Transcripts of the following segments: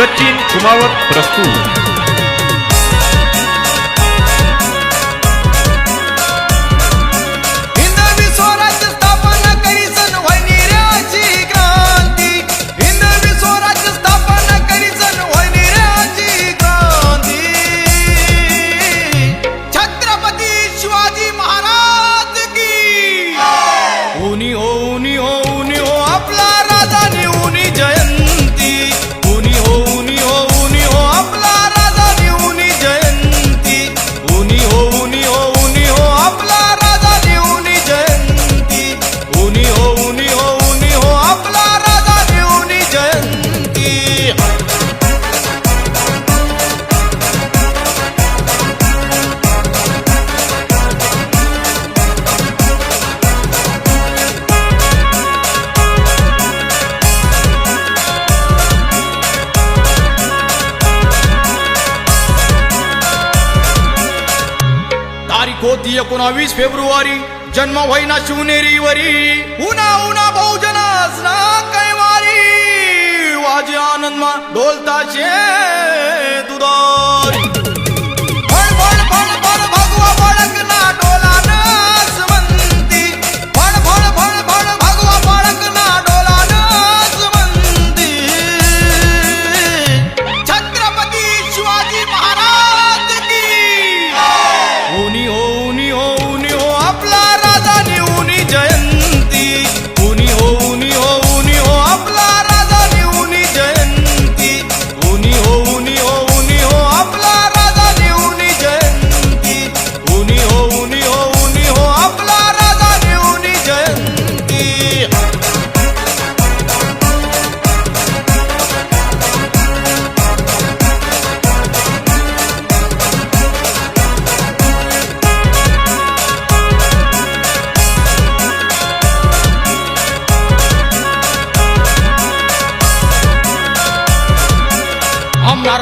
सचिन कुमावत प्रस्तुत। होती 19 फेब्रुवारी जन्म व्हायना शिवनेरीवरी उना उना बहुजनास ना कैवारी वाजे आनंदमा ढोलताशे दुधारी भण भण भण भण भगवा बाळक ना डोला नासवंती भण भण भण भण भगवा बाळक ना डोला नासवंती छत्रपती शिवाजी महाराज की उनी हो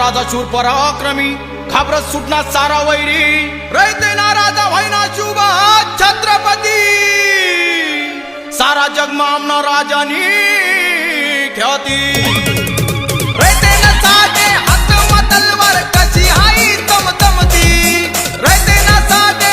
राजा शूर पराक्रमी घाबरत सुटना सारा वैरी रयते ना राजा व्हायना शुभा छत्रपती सारा जग मा आमना राजानी ख्याती रयते ना साजे हात मा तलवार कशी हाई तमतमती रयते ना साजे